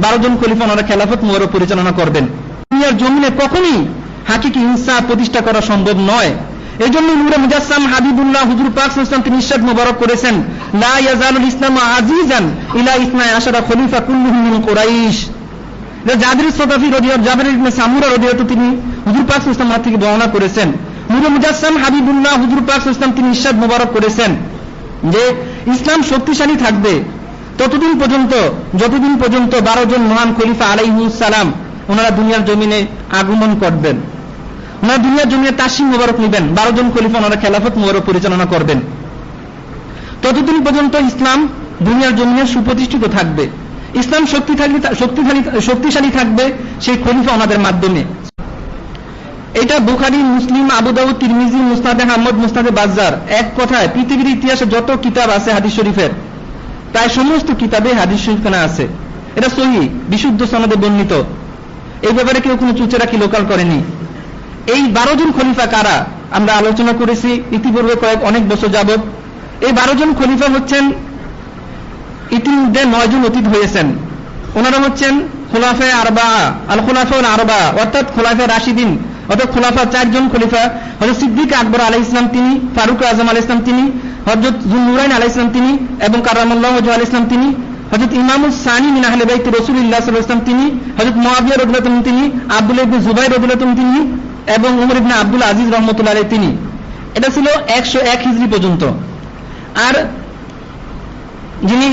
12 জন খলিফা ওনারা খেলাফত মোবারক পরিচালনা করবেন। দুনিয়ার জমিনে কখনই হাকিকি ইনসাফ প্রতিষ্ঠা করা সম্ভব নয়। এই জন্য নূরে মুজাসসাম হাবিবুল্লাহ হুজুর পাক সাল্লাল্লাহু আলাইহি ওয়াসাল্লাম তিনি ইরশাদ মোবারক করেছেন, লা ইয়াজালুল ইসলামু আজিজান ইলা 12 খলিফা কুল্লুহুম মিন কুরাইশ। জাবির সাদাফি রাদিয়াল্লাহু জাবির ইবনে সামুরা রাদিয়াল্লাহু তিনি হুজুর পাক সাল্লাল্লাহু আলাইহি ওয়াসাল্লাম থেকে বর্ণনা করেছেন, নূরে মুজাসসাম হাবিবুল্লাহ হুজুর পাক সাল্লাল্লাহু আলাইহি ওয়াসাল্লাম তিনি ইরশাদ মোবারক করেছেন যে ইসলাম শক্তিশালী থাকবে ততদিন পর্যন্ত যতদিন পর্যন্ত 12 জন মহান খলিফা আলাইহিস সালাম ওনারা দুনিয়ার জমিনে আগমন করবেন। ওনারা দুনিয়ার জমিনে তাসিম মোবারক নেবেন, 12 জন খলিফা ওনারা খেলাফত মোবারক পরিচালনা করবেন। ততদিন পর্যন্ত ইসলাম দুনিয়ার জমিনে সুপ্রতিষ্ঠিত থাকবে, ইসলাম শক্তিশালী থাকবে সেই খলিফা ওনাদের মাধ্যমে। এটা বুখারী, মুসলিম, আবু দাউদ, তিরমিজি, মুসনাদে আহমদ, মুসনাদে বাজ্জার, এক কথায় পৃথিবীর ইতিহাসে যত কিতাব আছে হাদিস শরীফের প্রায় সমস্ত কিতাবে হাদিস শরীফখানা আছে। এটা সহিহ বিশুদ্ধ সনদে বর্ণিত। এই ব্যাপারে কেউ কোনো চুচেরাকি লোকাল করেনি। এই 12 জন খলিফা কারা আমরা আলোচনা করেছি ইতিপূর্বে অনেক বছর যাবত। এই 12 জন খলিফা হচ্ছেন, ইতিমধ্যে 9 জন অতীত হয়েছেন। ওনারা হচ্ছেন খুলাফায়ে আরবা, আল খুলাফাউল আরবা, অর্থাৎ খুলাফায়ে রাশিদিন, অর্থাৎ খুলাফা 4 জন খলিফা। হযরত সিদ্দিক আকবর আলাইহিস সালাম তিনি, ফারুক আজম আলাইহিস সালাম তিনি, হযরত যুলনুরাইন আলাইহিস সালাম তিনি এবং কারামাল্লাহু ওয়াজহু আলাইহিস সালাম তিনি, হযরত ইমামুস সানি মিন আহলে বাইত রাসূলুল্লাহ সাল্লাল্লাহু আলাইহি ওয়াসাল্লাম তিনি, হযরত মুআবিয়া রাদিয়াল্লাহু আনহু তিনি, আব্দুল্লাহ ইবনে জুবাইর রাদিয়াল্লাহু আনহু তিনি এবং উমর ইবনে আব্দুল আজিজ রাহমাতুল্লাহ আলাইহি তিনি। এটা ছিল 101 হিজরি পর্যন্ত। আর যিনি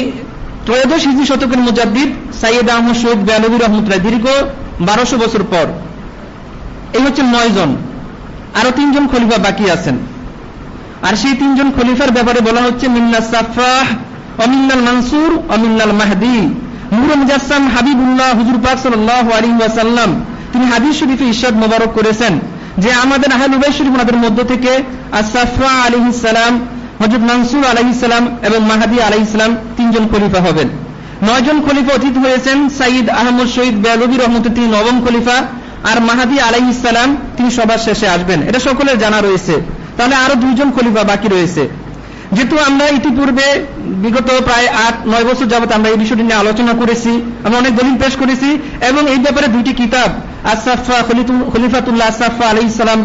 ত্রয়োদশ হিজরি শতকের মুজাদ্দিদ সাইয়্যিদ আহমদ শহীদ বেলালভী রাহমাতুল্লাহ দীর্ঘ 1200 বছর পর, এই হচ্ছে 9 জন। আরো 3 জন খলিফা বাকি আছেন। আর সেই 3 জন খলিফার ব্যাপারে বলা হচ্ছে মিন্নাস সাফাহ ওয়া মিন্নাল মানসুর ওয়া মিন্নাল মাহদি। নূরে মুজাসসাম হাবিবুল্লাহ হুজুর পাক সাল্লাল্লাহু আলাইহি ওয়াসাল্লাম তিনি হাদিস শরীফে ইরশাদ মোবারক করেছেন যে আমাদের আহলুল বাইত শরীফ ওনাদের মধ্য থেকে আস-সাফা আলাইহিস সালাম, হযরত মানসুর আলাইহিস সালাম এবং মাহদি আলাইহিস সালাম 3 জন খলিফা হবেন। 9 জন খলিফা অতীত হয়েছেন। সাইয়্যিদ আহমদ শহীদ বেলালভী রাহমাতুল্লাহ তিনি 9ম খলিফা, আর মাহদি আলাইহিস সালাম তিনি সবার শেষে আসবেন। এটা সকলের জানা রয়েছে। তাহলে আরো 2 জন খলিফা বাকি রয়েছে। যেহেতু আমরা ইতিপূর্বে বিগত প্রায় 8-9 বছর যাবত আমরা এই বিষয়টি নিয়ে আলোচনা করেছি, আমরা অনেক দলিল পেশ করেছি এবং এই ব্যাপারে 2টি কিতাব আস-সাফা খলিফাতুল্লাহ আস-সাফা আলাইহিস সালাম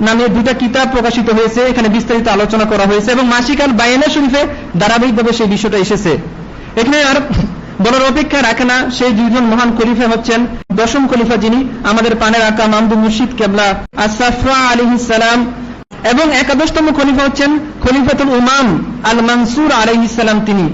নামে 2টা কিতাব প্রকাশিত হয়েছে। এখানে বিস্তারিত আলোচনা করা হয়েছে এবং মাসিক আল বায়ানা শরীফে ধারাবাহিকভাবে সেই বিষয়টা এসেছে। এখানে আর বলার অপেক্ষা রাখে না। সেই 2 জন মহান খলিফা হচ্ছেন 10ম খলিফা, যিনি আমাদের পানের আকা মামদুদ মুর্শিদ কেবলা আস-সাফা আলাইহিস সালাম, এবং 11তম খলিফা হচ্ছেন খলিফাতুল ইমাম আল মানসুর আলাইহিস সালাম তিনি।